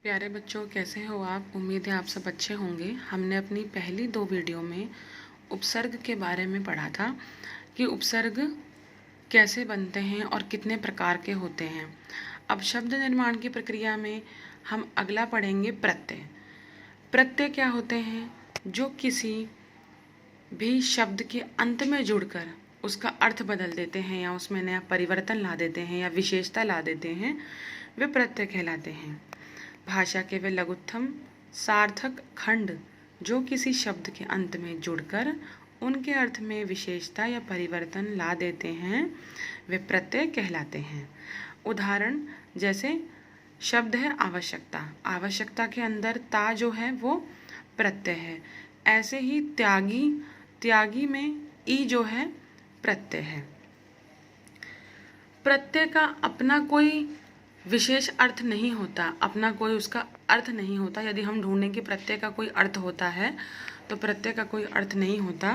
प्यारे बच्चों, कैसे हो आप? उम्मीद है आप सब अच्छे होंगे। हमने अपनी पहली 2 वीडियो में उपसर्ग के बारे में पढ़ा था कि उपसर्ग कैसे बनते हैं और कितने प्रकार के होते हैं। अब शब्द निर्माण की प्रक्रिया में हम अगला पढ़ेंगे प्रत्यय। प्रत्यय क्या होते हैं? जो किसी भी शब्द के अंत में जुड़कर उसका अर्थ बदल देते हैं या उसमें नया परिवर्तन ला देते हैं या विशेषता ला देते हैं, वे प्रत्यय कहलाते हैं। भाषा के वे लघुत्तम सार्थक खंड जो किसी शब्द के अंत में जुड़कर उनके अर्थ में विशेषता या परिवर्तन ला देते हैं, वे प्रत्यय कहलाते हैं। उदाहरण जैसे शब्द है आवश्यकता। आवश्यकता के अंदर ता जो है वो प्रत्यय है। ऐसे ही त्यागी, त्यागी में ई जो है प्रत्यय है। प्रत्यय का अपना कोई विशेष अर्थ नहीं होता, अपना कोई उसका अर्थ नहीं होता। यदि हम ढूंढें कि प्रत्यय का कोई अर्थ होता है तो प्रत्यय का कोई अर्थ नहीं होता,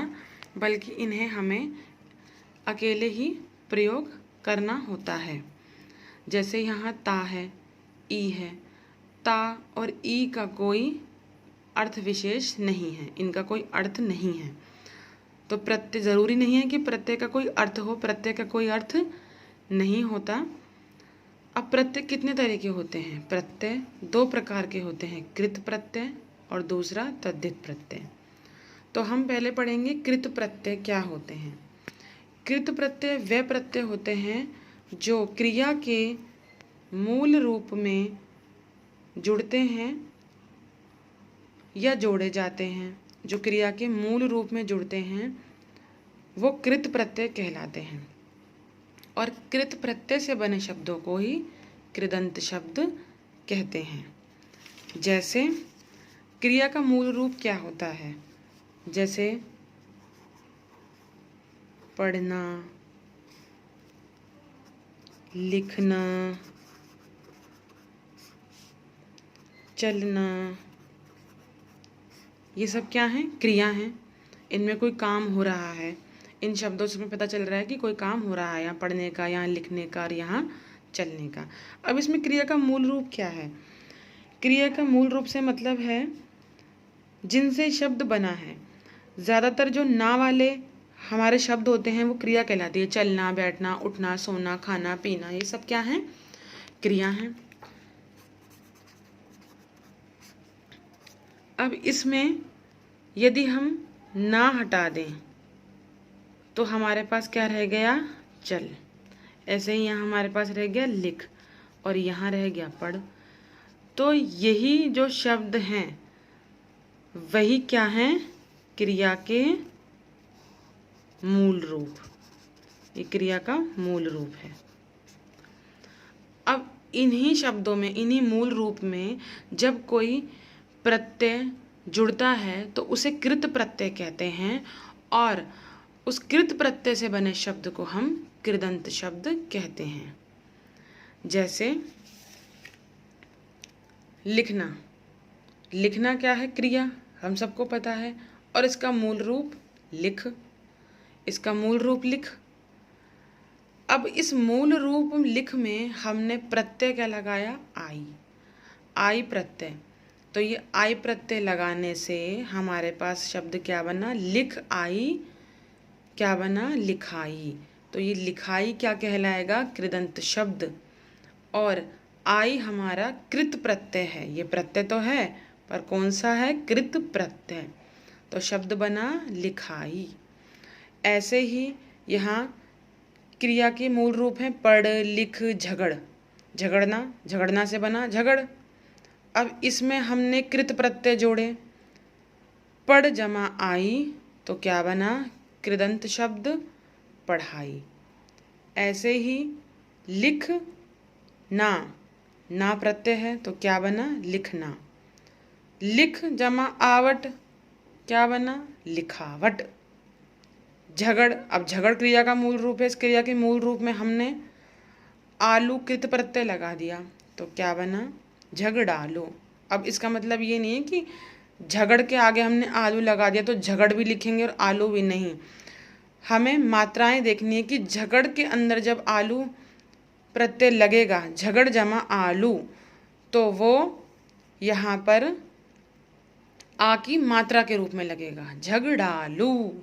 बल्कि इन्हें हमें अकेले ही प्रयोग करना होता है। जैसे यहाँ ता है, ई है। ता और ई का कोई अर्थ विशेष नहीं है, इनका कोई अर्थ नहीं है। तो प्रत्यय ज़रूरी नहीं है कि प्रत्यय का कोई अर्थ हो, प्रत्यय का कोई अर्थ नहीं होता। अब प्रत्यय कितने तरह के होते हैं? प्रत्यय 2 प्रकार के होते हैं, कृत प्रत्यय और दूसरा तद्धित प्रत्यय। तो हम पहले पढ़ेंगे कृत प्रत्यय क्या होते हैं। कृत प्रत्यय वे प्रत्यय होते हैं जो क्रिया के मूल रूप में जुड़ते हैं या जोड़े जाते हैं। जो क्रिया के मूल रूप में जुड़ते हैं वो कृत प्रत्यय कहलाते हैं, और कृत प्रत्यय से बने शब्दों को ही कृदंत शब्द कहते हैं। जैसे क्रिया का मूल रूप क्या होता है? जैसे पढ़ना, लिखना, चलना, ये सब क्या हैं? क्रिया हैं। इनमें कोई काम हो रहा है। इन शब्दों से हमें पता चल रहा है कि कोई काम हो रहा है, यहाँ पढ़ने का, यहाँ लिखने का और यहाँ चलने का। अब इसमें क्रिया का मूल रूप क्या है? क्रिया का मूल रूप से मतलब है जिनसे शब्द बना है। ज़्यादातर जो ना वाले हमारे शब्द होते हैं वो क्रिया कहलाती है। चलना, बैठना, उठना, सोना, खाना, पीना, ये सब क्या हैं? क्रिया हैं। अब इसमें यदि हम ना हटा दें तो हमारे पास क्या रह गया? चल। ऐसे ही यहाँ हमारे पास रह गया लिख, और यहाँ रह गया पढ़। तो यही जो शब्द हैं वही क्या हैं? क्रिया के मूल रूप। ये क्रिया का मूल रूप है। अब इन्हीं शब्दों में, इन्हीं मूल रूप में जब कोई प्रत्यय जुड़ता है तो उसे कृत प्रत्यय कहते हैं, और उस कृत प्रत्यय से बने शब्द को हम कृदंत शब्द कहते हैं। जैसे लिखना। लिखना क्या है? क्रिया, हम सबको पता है, और इसका मूल रूप लिख। इसका मूल रूप लिख। अब इस मूल रूप लिख में हमने प्रत्यय क्या लगाया? आई। आई प्रत्यय। तो ये आई प्रत्यय लगाने से हमारे पास शब्द क्या बना? लिख आई। क्या बना? लिखाई। तो ये लिखाई क्या कहलाएगा? कृदंत शब्द। और आई हमारा कृत प्रत्यय है। ये प्रत्यय तो है पर कौन सा है? कृत प्रत्यय। तो शब्द बना लिखाई। ऐसे ही यहाँ क्रिया के मूल रूप हैं पढ़, लिख, झगड़। झगड़ना, झगड़ना से बना झगड़। अब इसमें हमने कृत प्रत्यय जोड़े, पढ़ जमा आई, तो क्या बना? कृदंत शब्द पढ़ाई। ऐसे ही लिख ना, ना प्रत्यय है तो क्या बना? लिखना। लिख जमा आवट, क्या बना? लिखावट। झगड़, अब झगड़ क्रिया का मूल रूप है। इस क्रिया के मूल रूप में हमने आलू कृत प्रत्यय लगा दिया तो क्या बना? झगड़ालू। अब इसका मतलब ये नहीं है कि झगड़ के आगे हमने आलू लगा दिया तो झगड़ भी लिखेंगे और आलू भी नहीं। हमें मात्राएं देखनी है कि झगड़ के अंदर जब आलू प्रत्यय लगेगा, झगड़ जमा आलू, तो वो यहाँ पर आ की मात्रा के रूप में लगेगा, झगड़ालू।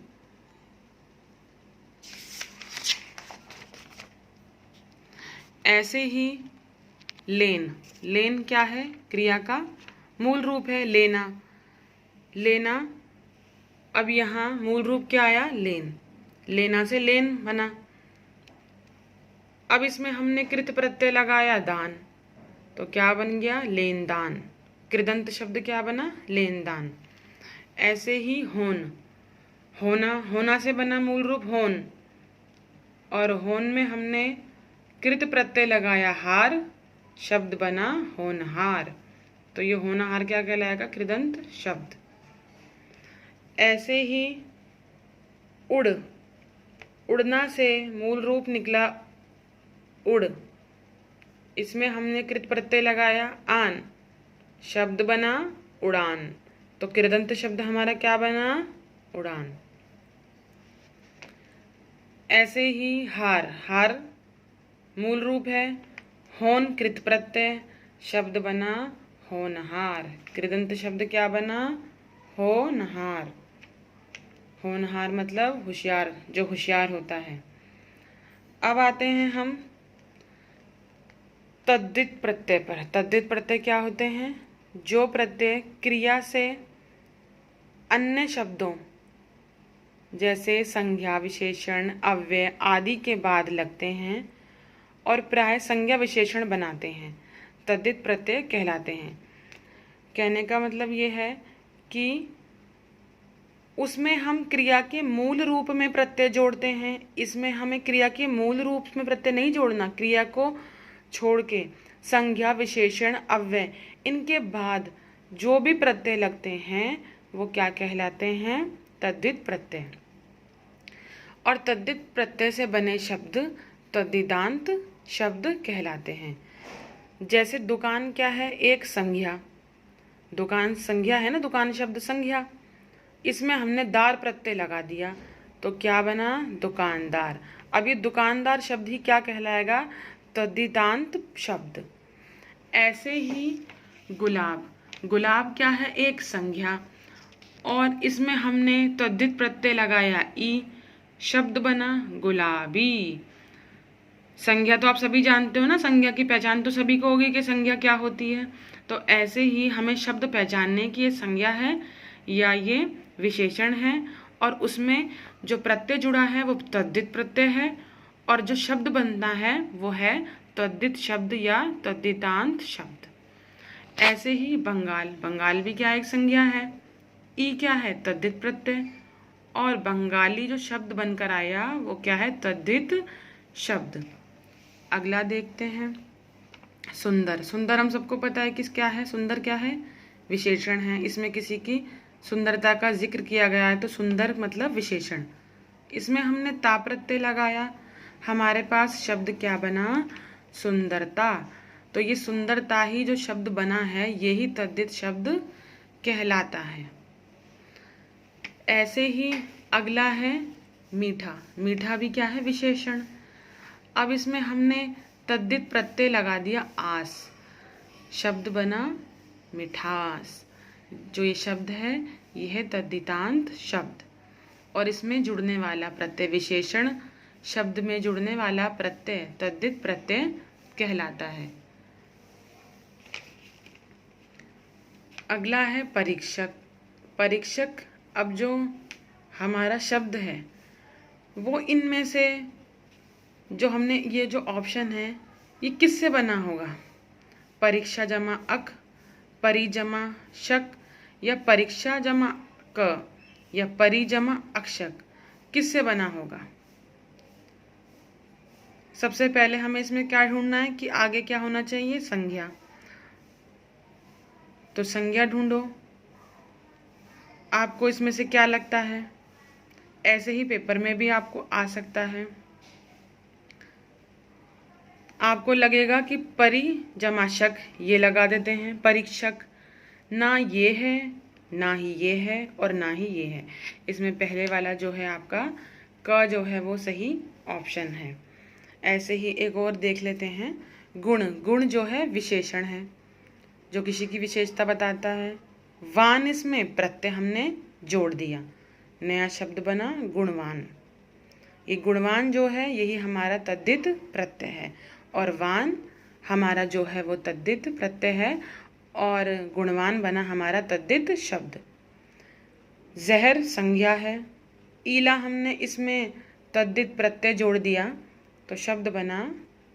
ऐसे ही लेन, लेन क्या है? क्रिया का मूल रूप है, लेना। लेना, अब यहाँ मूल रूप क्या आया? लेन। लेना से लेन बना। अब इसमें हमने कृत प्रत्यय लगाया दान, तो क्या बन गया? लेन दान। कृदंत शब्द क्या बना? लेन दान। ऐसे ही होन, होना, होना से बना मूल रूप होन, और होन में हमने कृत प्रत्यय लगाया हार, शब्द बना होनहार, तो ये होनहार क्या कहलाएगा? कृदंत शब्द। ऐसे ही उड़, उड़ना से मूल रूप निकला उड़, इसमें हमने कृत प्रत्यय लगाया आन, शब्द बना उड़ान, तो कृदंत शब्द हमारा क्या बना? उड़ान। ऐसे ही हार, हार मूल रूप है होन कृत प्रत्यय, शब्द बना होनहार, कृदंत शब्द क्या बना? होनहार। होनहार मतलब होशियार, जो होशियार होता है। अब आते हैं हम तद्धित प्रत्यय पर। तद्धित प्रत्यय क्या होते हैं? जो प्रत्यय क्रिया से अन्य शब्दों जैसे संज्ञा, विशेषण, अव्यय आदि के बाद लगते हैं और प्राय संज्ञा विशेषण बनाते हैं, तद्धित प्रत्यय कहलाते हैं। कहने का मतलब ये है कि उसमें हम क्रिया के मूल रूप में प्रत्यय जोड़ते हैं, इसमें हमें क्रिया के मूल रूप में प्रत्यय नहीं जोड़ना। क्रिया को छोड़ के संज्ञा, विशेषण, अव्यय इनके बाद जो भी प्रत्यय लगते हैं वो क्या कहलाते हैं? तद्धित प्रत्यय। और तद्धित प्रत्यय से बने शब्द तद्धितांत शब्द कहलाते हैं। जैसे दुकान क्या है? एक संज्ञा, दुकान संज्ञा है ना, दुकान शब्द संज्ञा, इसमें हमने दार प्रत्यय लगा दिया तो क्या बना? दुकानदार। अब ये दुकानदार शब्द ही क्या कहलाएगा? तद्धितांत शब्द। ऐसे ही गुलाब, गुलाब क्या है? एक संज्ञा, और इसमें हमने तद्धित प्रत्यय लगाया ई, शब्द बना गुलाबी। संज्ञा तो आप सभी जानते हो ना, संज्ञा की पहचान तो सभी को होगी कि संज्ञा क्या होती है। तो ऐसे ही हमें शब्द पहचानने की ये संज्ञा है या ये विशेषण है, और उसमें जो प्रत्यय जुड़ा है वो तद्धित प्रत्यय है, और जो शब्द बनता है वो है तद्धित शब्द या तद्धितांत शब्द। ऐसे ही बंगाल, बंगाल भी क्या एक संज्ञा है, ई क्या है? तद्धित प्रत्यय, और बंगाली जो शब्द बनकर आया वो क्या है? तद्धित शब्द। अगला देखते हैं सुंदर। सुंदर हम सबको पता है किस क्या है? सुंदर क्या है? विशेषण है। इसमें किसी की सुंदरता का जिक्र किया गया है तो सुंदर मतलब विशेषण। इसमें हमने ता प्रत्यय लगाया, हमारे पास शब्द क्या बना? सुंदरता। तो ये सुंदरता ही जो शब्द बना है यही तद्धित शब्द कहलाता है। ऐसे ही अगला है मीठा। मीठा भी क्या है? विशेषण। अब इसमें हमने तद्धित प्रत्यय लगा दिया आस, शब्द बना मिठास। जो ये शब्द है ये है तद्धितांत शब्द, और इसमें जुड़ने वाला प्रत्यय विशेषण, शब्द में जुड़ने वाला प्रत्यय तद्धित प्रत्यय कहलाता है। अगला है परीक्षक। परीक्षक, अब जो हमारा शब्द है वो इनमें से जो हमने ये जो ऑप्शन है ये किससे बना होगा? परीक्षा जमा अक, परी जमा शक, या परीक्षा जमा क, या परी जमा अक्षक, किससे बना होगा? सबसे पहले हमें इसमें क्या ढूंढना है कि आगे क्या होना चाहिए? संज्ञा। तो संज्ञा ढूंढो, आपको इसमें से क्या लगता है? ऐसे ही पेपर में भी आपको आ सकता है। आपको लगेगा कि परी जमा शक ये लगा देते हैं, परीक्षक। ना ये है, ना ही ये है, और ना ही ये है। इसमें पहले वाला जो है आपका क जो है वो सही ऑप्शन है। ऐसे ही एक और देख लेते हैं गुण। गुण जो है विशेषण है, जो किसी की विशेषता बताता है। वान, इसमें प्रत्यय हमने जोड़ दिया, नया शब्द बना गुणवान। ये गुणवान जो है यही हमारा तद्धित प्रत्यय है, और वान हमारा जो है वो तद्धित प्रत्यय है, और गुणवान बना हमारा तद्धित शब्द। जहर संज्ञा है, ईला हमने इसमें तद्धित प्रत्यय जोड़ दिया तो शब्द बना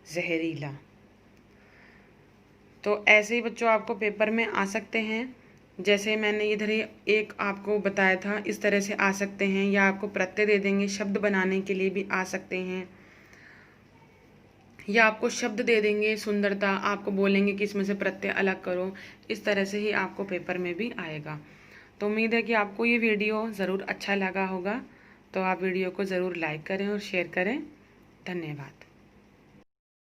जहरीला। तो ऐसे ही बच्चों आपको पेपर में आ सकते हैं, जैसे मैंने इधर ही एक आपको बताया था इस तरह से आ सकते हैं, या आपको प्रत्यय दे देंगे शब्द बनाने के लिए भी आ सकते हैं, या आपको शब्द दे देंगे सुंदरता, आपको बोलेंगे कि इसमें से प्रत्यय अलग करो। इस तरह से ही आपको पेपर में भी आएगा। तो उम्मीद है कि आपको ये वीडियो ज़रूर अच्छा लगा होगा। तो आप वीडियो को ज़रूर लाइक करें और शेयर करें। धन्यवाद।